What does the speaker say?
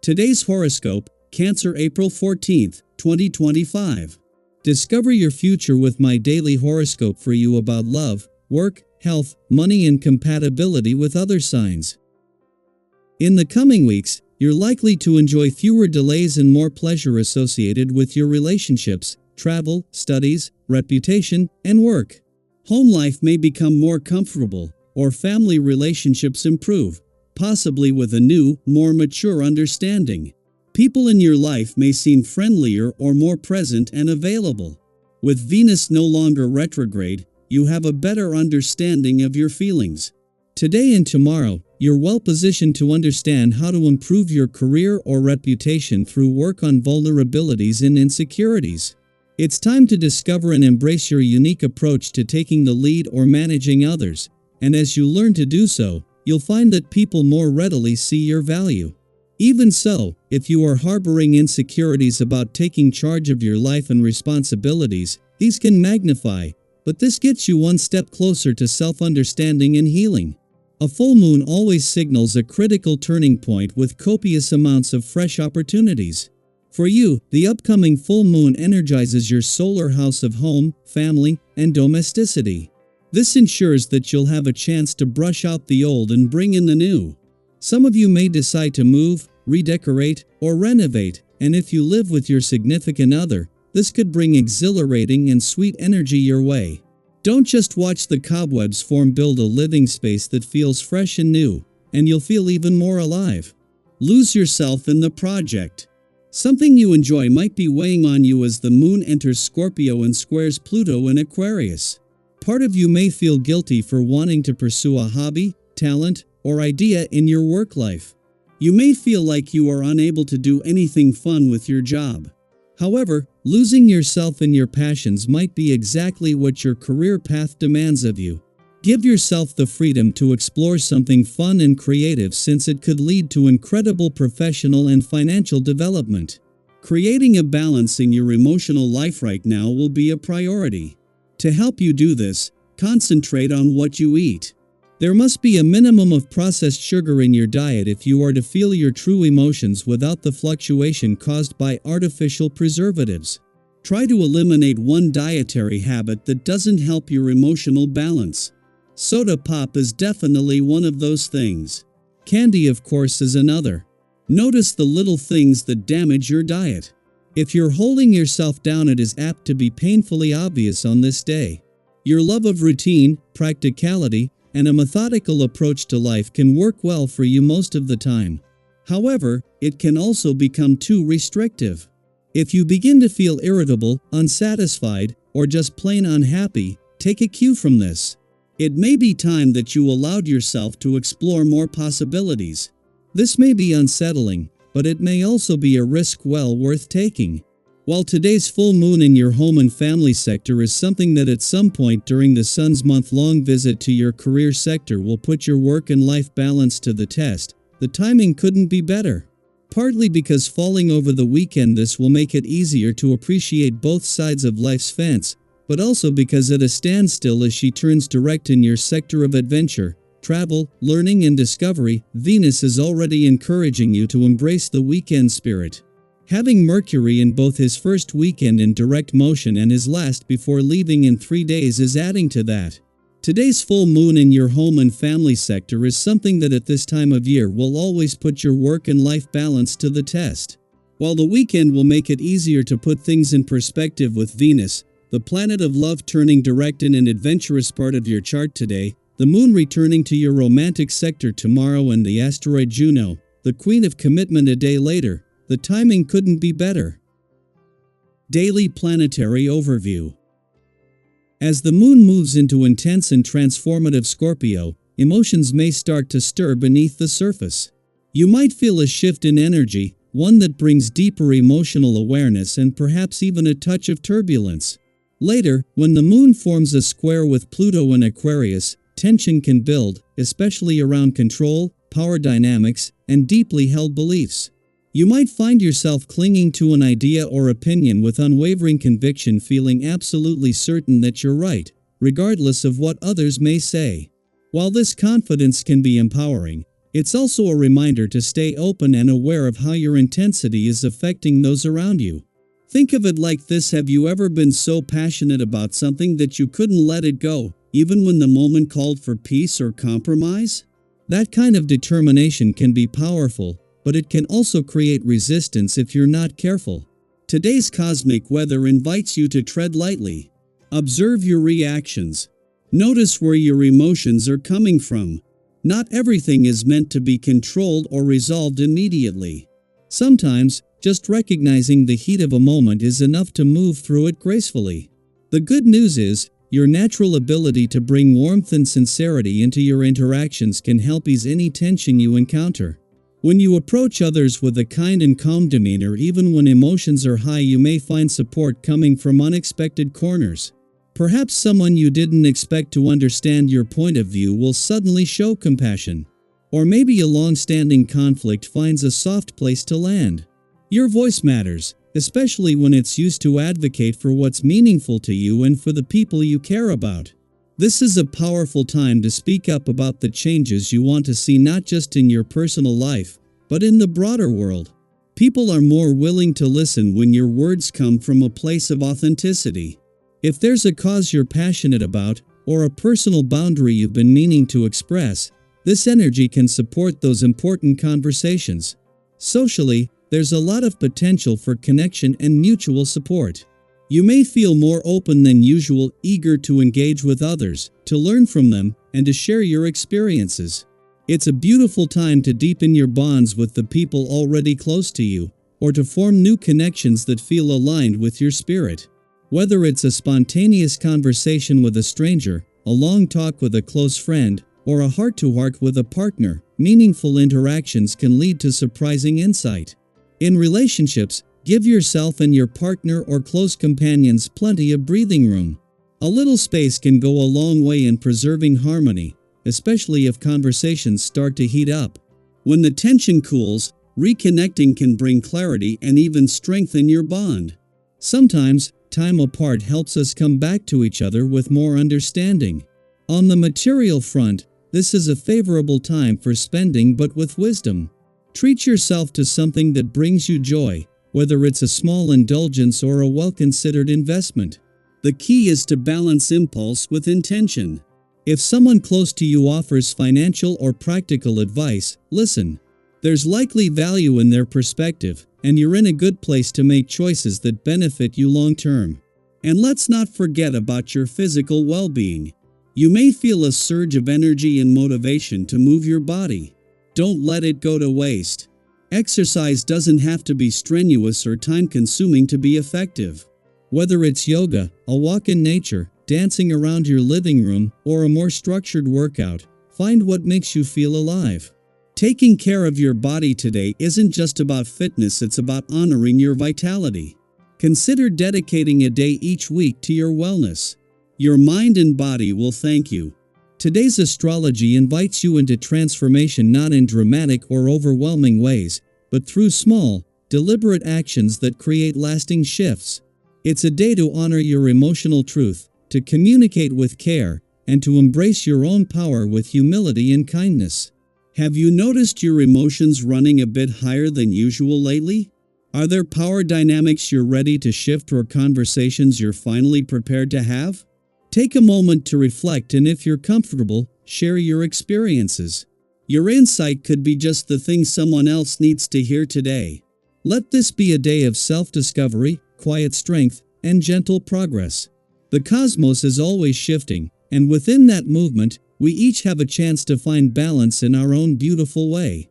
Today's horoscope, Cancer April 14th, 2025. Discover your future with my daily horoscope for you about love, work, health, money and compatibility with other signs. In the coming weeks, you're likely to enjoy fewer delays and more pleasure associated with your relationships, travel, studies, reputation, and work. Home life may become more comfortable, or family relationships improve, possibly with a new, more mature understanding. People in your life may seem friendlier or more present and available. With Venus no longer retrograde, you have a better understanding of your feelings. Today and tomorrow, you're well positioned to understand how to improve your career or reputation through work on vulnerabilities and insecurities. It's time to discover and embrace your unique approach to taking the lead or managing others, and as you learn to do so, you'll find that people more readily see your value. Even so, if you are harboring insecurities about taking charge of your life and responsibilities, these can magnify, but this gets you one step closer to self-understanding and healing. A full moon always signals a critical turning point with copious amounts of fresh opportunities. For you, the upcoming full moon energizes your solar house of home, family, and domesticity. This ensures that you'll have a chance to brush out the old and bring in the new. Some of you may decide to move, redecorate, or renovate, and if you live with your significant other, this could bring exhilarating and sweet energy your way. Don't just watch the cobwebs form, build a living space that feels fresh and new, and you'll feel even more alive. Lose yourself in the project. Something you enjoy might be weighing on you as the moon enters Scorpio and squares Pluto in Aquarius. Part of you may feel guilty for wanting to pursue a hobby, talent, or idea in your work life. You may feel like you are unable to do anything fun with your job. However, losing yourself in your passions might be exactly what your career path demands of you. Give yourself the freedom to explore something fun and creative, since it could lead to incredible professional and financial development. Creating a balance in your emotional life right now will be a priority. To help you do this, concentrate on what you eat. There must be a minimum of processed sugar in your diet if you are to feel your true emotions without the fluctuation caused by artificial preservatives. Try to eliminate one dietary habit that doesn't help your emotional balance. Soda pop is definitely one of those things. Candy, of course, is another. Notice the little things that damage your diet. If you're holding yourself down, it is apt to be painfully obvious on this day. Your love of routine, practicality, and a methodical approach to life can work well for you most of the time. However, it can also become too restrictive. If you begin to feel irritable, unsatisfied, or just plain unhappy, take a cue from this. It may be time that you allowed yourself to explore more possibilities. This may be unsettling, but it may also be a risk well worth taking. While today's full moon in your home and family sector is something that at some point during the sun's month-long visit to your career sector will put your work and life balance to the test, the timing couldn't be better. Partly because falling over the weekend, this will make it easier to appreciate both sides of life's fence, but also because at a standstill as she turns direct in your sector of adventure, travel, learning and discovery, Venus is already encouraging you to embrace the weekend spirit. Having Mercury in both his first weekend in direct motion and his last before leaving in 3 days is adding to that. Today's full moon in your home and family sector is something that at this time of year will always put your work and life balance to the test. While the weekend will make it easier to put things in perspective with Venus, the planet of love, turning direct in an adventurous part of your chart today, the moon returning to your romantic sector tomorrow, and the asteroid Juno, the queen of commitment, a day later, the timing couldn't be better. Daily planetary overview. As the moon moves into intense and transformative Scorpio, emotions may start to stir beneath the surface. You might feel a shift in energy, one that brings deeper emotional awareness and perhaps even a touch of turbulence. Later, when the moon forms a square with Pluto in Aquarius, tension can build, especially around control, power dynamics, and deeply held beliefs. You might find yourself clinging to an idea or opinion with unwavering conviction, feeling absolutely certain that you're right, regardless of what others may say. While this confidence can be empowering, It's also a reminder to stay open and aware of how your intensity is affecting those around you. Think of it like this: have you ever been so passionate about something that you couldn't let it go, even when the moment called for peace or compromise? That kind of determination can be powerful, but it can also create resistance if you're not careful. Today's cosmic weather invites you to tread lightly. Observe your reactions. Notice where your emotions are coming from. Not everything is meant to be controlled or resolved immediately. Sometimes, just recognizing the heat of a moment is enough to move through it gracefully. The good news is, your natural ability to bring warmth and sincerity into your interactions can help ease any tension you encounter. When you approach others with a kind and calm demeanor, even when emotions are high, you may find support coming from unexpected corners. Perhaps someone you didn't expect to understand your point of view will suddenly show compassion. Or maybe a long-standing conflict finds a soft place to land. Your voice matters, especially when it's used to advocate for what's meaningful to you and for the people you care about. This is a powerful time to speak up about the changes you want to see, not just in your personal life, but in the broader world. People are more willing to listen when your words come from a place of authenticity. If there's a cause you're passionate about, or a personal boundary you've been meaning to express, this energy can support those important conversations. Socially, there's a lot of potential for connection and mutual support. You may feel more open than usual, eager to engage with others, to learn from them, and to share your experiences. It's a beautiful time to deepen your bonds with the people already close to you, or to form new connections that feel aligned with your spirit. Whether it's a spontaneous conversation with a stranger, a long talk with a close friend, or a heart-to-heart with a partner, meaningful interactions can lead to surprising insight. In relationships, give yourself and your partner or close companions plenty of breathing room. A little space can go a long way in preserving harmony, especially if conversations start to heat up. When the tension cools, reconnecting can bring clarity and even strengthen your bond. Sometimes, time apart helps us come back to each other with more understanding. On the material front, this is a favorable time for spending, but with wisdom. Treat yourself to something that brings you joy, whether it's a small indulgence or a well-considered investment. The key is to balance impulse with intention. If someone close to you offers financial or practical advice, listen. There's likely value in their perspective, and you're in a good place to make choices that benefit you long-term. And let's not forget about your physical well-being. You may feel a surge of energy and motivation to move your body. Don't let it go to waste. Exercise doesn't have to be strenuous or time-consuming to be effective. Whether it's yoga, a walk in nature, dancing around your living room, or a more structured workout, find what makes you feel alive. Taking care of your body today isn't just about fitness, it's about honoring your vitality. Consider dedicating a day each week to your wellness. Your mind and body will thank you. Today's astrology invites you into transformation, not in dramatic or overwhelming ways, but through small, deliberate actions that create lasting shifts. It's a day to honor your emotional truth, to communicate with care, and to embrace your own power with humility and kindness. Have you noticed your emotions running a bit higher than usual lately? Are there power dynamics you're ready to shift, or conversations you're finally prepared to have? Take a moment to reflect, and if you're comfortable, share your experiences. Your insight could be just the thing someone else needs to hear today. Let this be a day of self-discovery, quiet strength, and gentle progress. The cosmos is always shifting, and within that movement, we each have a chance to find balance in our own beautiful way.